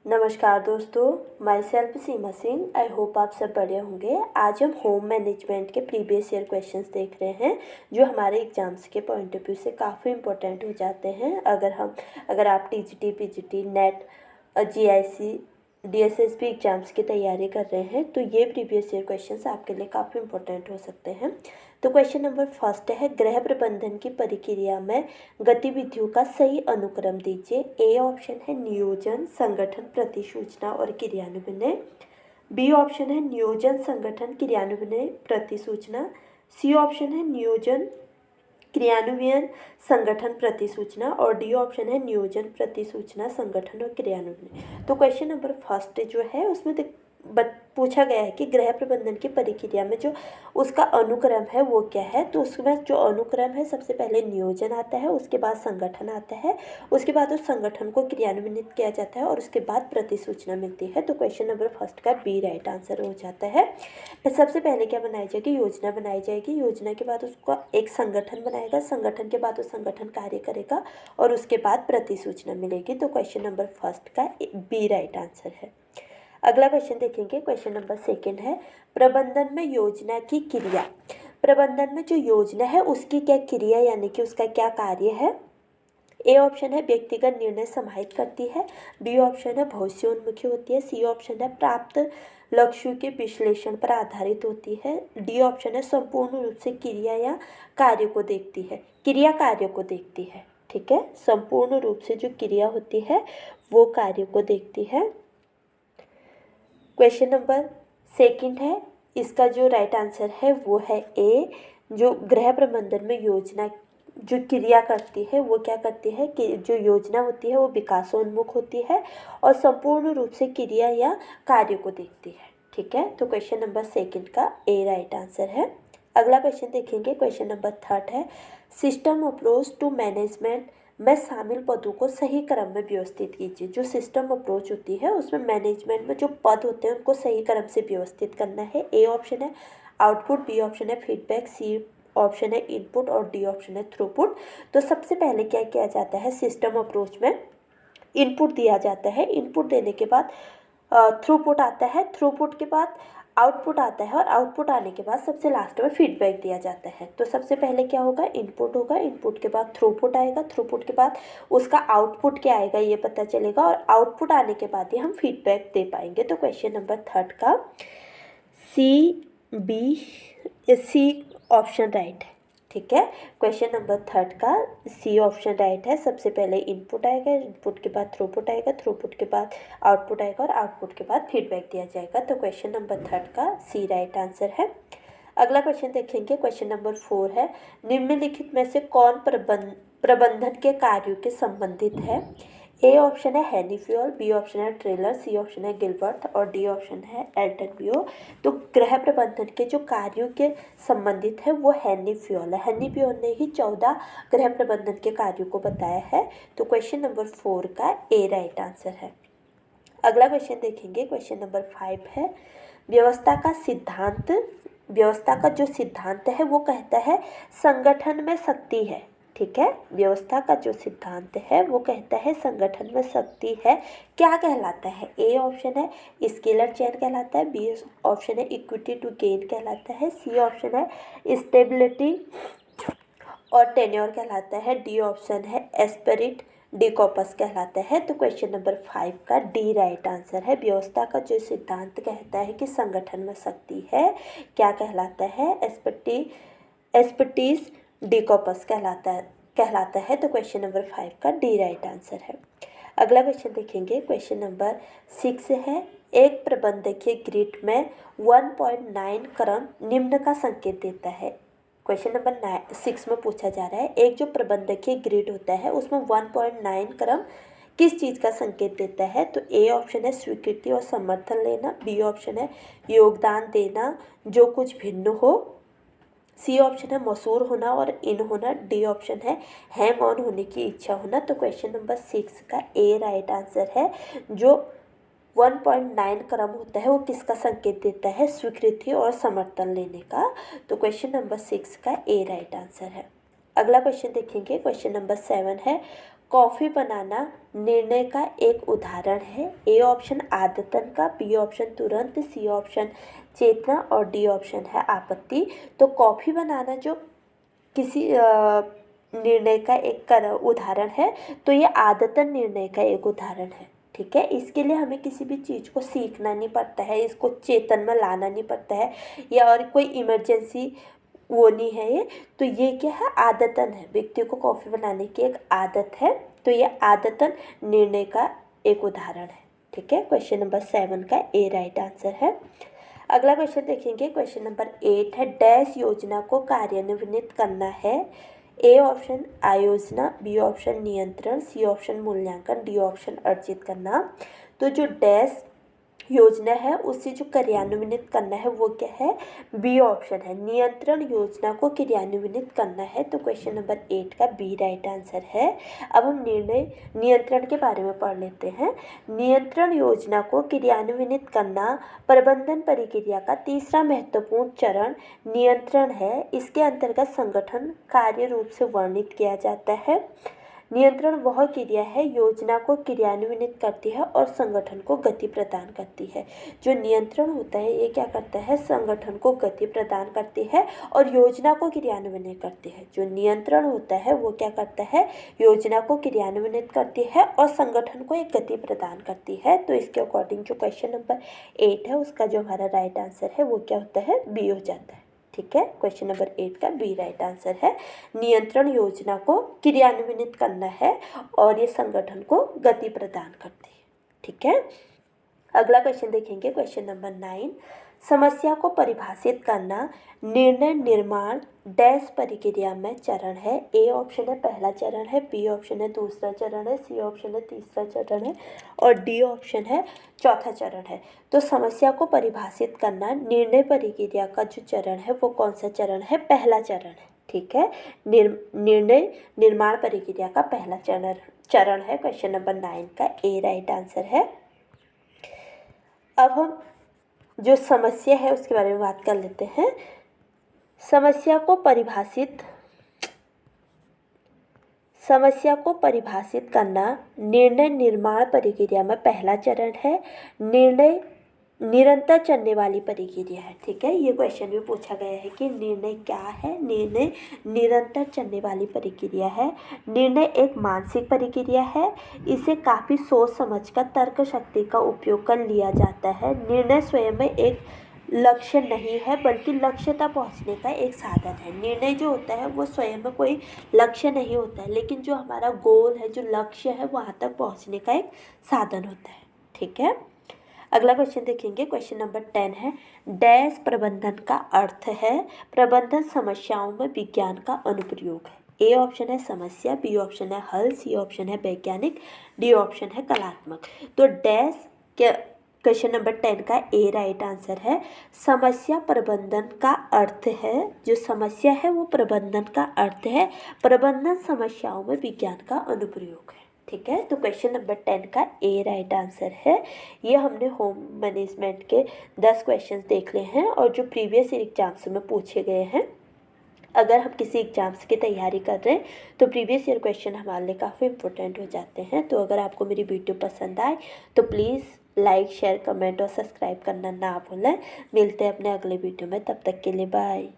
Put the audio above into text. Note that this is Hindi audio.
नमस्कार दोस्तों, my self Seema Singh. I hope आप सब बढ़िया होंगे। आज हम होम मैनेजमेंट के प्रीवियस ईयर क्वेश्चंस देख रहे हैं जो हमारे एग्जाम्स के पॉइंट ऑफ व्यू से काफ़ी इंपॉर्टेंट हो जाते हैं। अगर आप TGT, PGT, net, GIC, DSSB exams की तैयारी कर रहे हैं तो ये प्रीवियस ईयर क्वेश्चंस आपके लिए काफ़ी इंपॉर्टेंट हो सकते हैं। तो क्वेश्चन नंबर फर्स्ट है, गृह प्रबंधन की प्रक्रिया में गतिविधियों का सही अनुक्रम दीजिए। ए ऑप्शन है नियोजन, संगठन, प्रतिसूचना और क्रियान्वयन। बी ऑप्शन है नियोजन, संगठन, क्रियान्वयन, प्रतिसूचना। सी ऑप्शन है नियोजन, क्रियान्वयन, संगठन, प्रतिसूचना। और डी ऑप्शन है नियोजन, प्रतिसूचना, संगठन और क्रियान्वयन। तो क्वेश्चन नंबर फर्स्ट जो है उसमें पूछा गया है कि गृह प्रबंधन की प्रक्रिया में जो उसका अनुक्रम है वो क्या है। तो उसमें जो अनुक्रम है सबसे पहले नियोजन आता है, उसके बाद संगठन आता है, उसके बाद उस संगठन को क्रियान्वित किया जाता है और उसके बाद प्रतिसूचना मिलती है। तो क्वेश्चन नंबर फर्स्ट का बी राइट आंसर हो जाता है। फिर सबसे पहले क्या बनाई जाएगी, योजना बनाई जाएगी। योजना के बाद उसका एक संगठन बनाएगा, संगठन के बाद वो संगठन कार्य करेगा और उसके बाद प्रतिसूचना मिलेगी। तो क्वेश्चन नंबर फर्स्ट का बी राइट आंसर है। अगला क्वेश्चन देखेंगे। क्वेश्चन नंबर सेकंड है, प्रबंधन में योजना की क्रिया। प्रबंधन में जो योजना है उसकी क्या क्रिया यानी कि उसका क्या कार्य है। ए ऑप्शन है व्यक्तिगत निर्णय समाहित करती है। बी ऑप्शन है भविष्योन्मुखी होती है। सी ऑप्शन है प्राप्त लक्ष्यों के विश्लेषण पर आधारित होती है। डी ऑप्शन है संपूर्ण रूप से क्रिया या कार्य को देखती है। क्रिया कार्य को देखती है, ठीक है। संपूर्ण रूप से जो क्रिया होती है वो कार्य को देखती है। क्वेश्चन नंबर सेकंड है, इसका जो राइट आंसर है वो है ए। जो गृह प्रबंधन में योजना जो क्रिया करती है वो क्या करती है कि जो योजना होती है वो विकासोन्मुख होती है और संपूर्ण रूप से क्रिया या कार्य को देखती है, ठीक है। तो क्वेश्चन नंबर सेकंड का ए राइट आंसर है। अगला क्वेश्चन देखेंगे। क्वेश्चन नंबर थर्ड है, सिस्टम अप्रोच टू मैनेजमेंट में शामिल पदों को सही क्रम में व्यवस्थित कीजिए। जो सिस्टम अप्रोच होती है उसमें मैनेजमेंट में जो पद होते हैं उनको सही क्रम से व्यवस्थित करना है। ए ऑप्शन है आउटपुट, बी ऑप्शन है फीडबैक, सी ऑप्शन है इनपुट और डी ऑप्शन है थ्रूपुट। तो सबसे पहले क्या किया जाता है, सिस्टम अप्रोच में इनपुट दिया जाता है। इनपुट देने के बाद थ्रूपुट आता है, थ्रूपुट के बाद आउटपुट आता है और आउटपुट आने के बाद सबसे लास्ट में फीडबैक दिया जाता है। तो सबसे पहले क्या होगा, इनपुट होगा, इनपुट के बाद थ्रूपुट आएगा, थ्रूपुट के बाद उसका आउटपुट क्या आएगा ये पता चलेगा और आउटपुट आने के बाद ही हम फीडबैक दे पाएंगे। तो क्वेश्चन नंबर थर्ड का सी ऑप्शन राइट है, ठीक है। क्वेश्चन नंबर थर्ड का सी ऑप्शन राइट है। सबसे पहले इनपुट आएगा, इनपुट के बाद थ्रूपुट आएगा, थ्रूपुट के बाद आउटपुट आएगा और आउटपुट के बाद फीडबैक दिया जाएगा। तो क्वेश्चन नंबर थर्ड का सी राइट आंसर है। अगला क्वेश्चन देखेंगे। क्वेश्चन नंबर 4 है, निम्नलिखित में से कौन प्रबंधन के कार्यों के संबंधित है। ए ऑप्शन है हेनी फ्यूल, बी ऑप्शन है ट्रेलर, सी ऑप्शन है गिलबर्ट और डी ऑप्शन है एल्टन बियो। तो गृह प्रबंधन के जो कार्यों के संबंधित है वो हेनी फ्यूल है। हेनी फ्यूल ने ही 14 गृह प्रबंधन के कार्यों को बताया है। तो क्वेश्चन नंबर 4 का ए राइट आंसर है। अगला क्वेश्चन देखेंगे। क्वेश्चन नंबर 5 है, व्यवस्था का सिद्धांत। व्यवस्था का जो सिद्धांत है वो कहता है संगठन में शक्ति है, ठीक है। व्यवस्था का जो सिद्धांत है वो कहता है संगठन में शक्ति है। क्या कहलाता है, ए ऑप्शन है स्केलर चेन कहलाता है, बी ऑप्शन है इक्विटी टू गेन कहलाता है, सी ऑप्शन है स्टेबिलिटी और टेन्योर कहलाता है, डी ऑप्शन है एस्पेरिट डिकॉपस कहलाता है। तो क्वेश्चन नंबर 5 का डी राइट आंसर है। व्यवस्था का जो सिद्धांत कहता है कि संगठन में शक्ति है, क्या कहलाता है, एस्पेटिस डिकॉपस कहलाता है। तो क्वेश्चन नंबर 5 का डी राइट आंसर है। अगला क्वेश्चन देखेंगे। क्वेश्चन नंबर 6 है, एक प्रबंधकीय ग्रिड में 1.9 क्रम निम्न का संकेत देता है। क्वेश्चन नंबर 6 में पूछा जा रहा है, एक जो प्रबंधकीय ग्रिड होता है उसमें 1.9 क्रम किस चीज़ का संकेत देता है। तो ए ऑप्शन है स्वीकृति और समर्थन लेना, बी ऑप्शन है योगदान देना जो कुछ भिन्न हो, सी ऑप्शन है मशहूर होना और इन होना, डी ऑप्शन है हैंग ऑन होने की इच्छा होना। तो क्वेश्चन नंबर 6 का ए राइट आंसर है। जो 1.9 क्रम होता है वो किसका संकेत देता है, स्वीकृति और समर्थन लेने का। तो क्वेश्चन नंबर 6 का ए राइट आंसर है। अगला क्वेश्चन देखेंगे। क्वेश्चन नंबर 7 है, कॉफ़ी बनाना निर्णय का एक उदाहरण है। ए ऑप्शन आदतन का, बी ऑप्शन तुरंत, सी ऑप्शन चेतना और डी ऑप्शन है आपत्ति। तो कॉफ़ी बनाना जो किसी निर्णय का एक उदाहरण है, तो ये आदतन निर्णय का एक उदाहरण है। ठीक है, इसके लिए हमें किसी भी चीज़ को सीखना नहीं पड़ता है, इसको चेतन में लाना नहीं पड़ता है, या और कोई इमरजेंसी वो नहीं है ये। तो ये क्या है, आदतन है, व्यक्ति को कॉफ़ी बनाने की एक आदत है, तो ये आदतन निर्णय का एक उदाहरण है। ठीक है, क्वेश्चन नंबर 7 का ए राइट आंसर है। अगला क्वेश्चन देखेंगे, क्वेश्चन नंबर 8 है, डैश योजना को कार्यान्वित करना है। ए ऑप्शन आयोजना, बी ऑप्शन नियंत्रण, सी ऑप्शन मूल्यांकन, डी ऑप्शन अर्जित करना। तो जो डैश योजना है उसे जो कार्यान्वित करना है वो क्या है, बी ऑप्शन है, नियंत्रण योजना को कार्यान्वित करना है। तो क्वेश्चन नंबर 8 का बी राइट आंसर है। अब हम नियंत्रण के बारे में पढ़ लेते हैं। नियंत्रण योजना को कार्यान्वित करना प्रबंधन प्रक्रिया का तीसरा महत्वपूर्ण चरण नियंत्रण है। इसके अंतर्गत संगठन कार्य रूप से वर्णित किया जाता है। नियंत्रण वह क्रिया है योजना को क्रियान्वित करती है और संगठन को गति प्रदान करती है। जो नियंत्रण होता है ये क्या करता है, संगठन को गति प्रदान करती है और योजना को क्रियान्वित करती है। जो नियंत्रण होता है वो क्या करता है, योजना को क्रियान्वित करती है और संगठन को एक गति प्रदान करती है। तो इसके अकॉर्डिंग जो क्वेश्चन नंबर 8 है उसका जो हमारा राइट आंसर है वो क्या होता है, बी हो जाता है। ठीक है, क्वेश्चन नंबर 8 का बी राइट आंसर है। नियंत्रण योजना को क्रियान्वित करना है और ये संगठन को गति प्रदान करती है। ठीक है, अगला क्वेश्चन देखेंगे, क्वेश्चन नंबर 9, समस्या को परिभाषित करना निर्णय निर्माण डैश प्रक्रिया में चरण है। ए ऑप्शन है पहला चरण है, बी ऑप्शन है दूसरा चरण है, सी ऑप्शन है तीसरा चरण है और डी ऑप्शन है चौथा चरण है। तो समस्या को परिभाषित करना निर्णय प्रक्रिया का जो चरण है वो कौन सा चरण है, पहला चरण है। ठीक है, निर्णय निर्माण प्रक्रिया का पहला चरण है। क्वेश्चन नंबर 9 का ए राइट आंसर है। अब हम जो समस्या है उसके बारे में बात कर लेते हैं। समस्या को परिभाषित करना निर्णय निर्माण प्रक्रिया में पहला चरण है। निर्णय निरंतर चलने वाली प्रक्रिया है। ठीक है, ये क्वेश्चन भी पूछा गया है कि निर्णय क्या है, निर्णय निरंतर चलने वाली प्रक्रिया है। निर्णय एक मानसिक प्रक्रिया है, इसे काफ़ी सोच समझ कर तर्क शक्ति का उपयोग कर लिया जाता है। निर्णय स्वयं में एक लक्ष्य नहीं है बल्कि लक्ष्य तक पहुंचने का एक साधन है। निर्णय जो होता है वो स्वयं में कोई लक्ष्य नहीं होता है, लेकिन जो हमारा गोल है, जो लक्ष्य है, वहाँ तक पहुंचने का एक साधन होता है। ठीक है, अगला क्वेश्चन देखेंगे, क्वेश्चन नंबर 10 है, डैश प्रबंधन का अर्थ है प्रबंधन समस्याओं में विज्ञान का अनुप्रयोग है। ए ऑप्शन है समस्या, बी ऑप्शन है हल, सी ऑप्शन है वैज्ञानिक, डी ऑप्शन है कलात्मक। तो डैश के क्वेश्चन नंबर 10 का ए राइट आंसर है। समस्या प्रबंधन का अर्थ है, जो समस्या है वो प्रबंधन का अर्थ है, प्रबंधन समस्याओं में विज्ञान का अनुप्रयोग है। ठीक है, तो क्वेश्चन नंबर 10 का ए राइट आंसर है। ये हमने होम मैनेजमेंट के 10 क्वेश्चंस देख लिए हैं और जो प्रीवियस एग्जाम्स में पूछे गए हैं। अगर हम किसी एग्जाम्स की तैयारी कर रहे हैं तो प्रीवियस ईयर क्वेश्चन हमारे लिए काफ़ी इंपॉर्टेंट हो जाते हैं। तो अगर आपको मेरी वीडियो पसंद आए तो प्लीज़ लाइक शेयर कमेंट और सब्सक्राइब करना ना भूलें। मिलते हैं अपने अगले वीडियो में, तब तक के लिए बाय।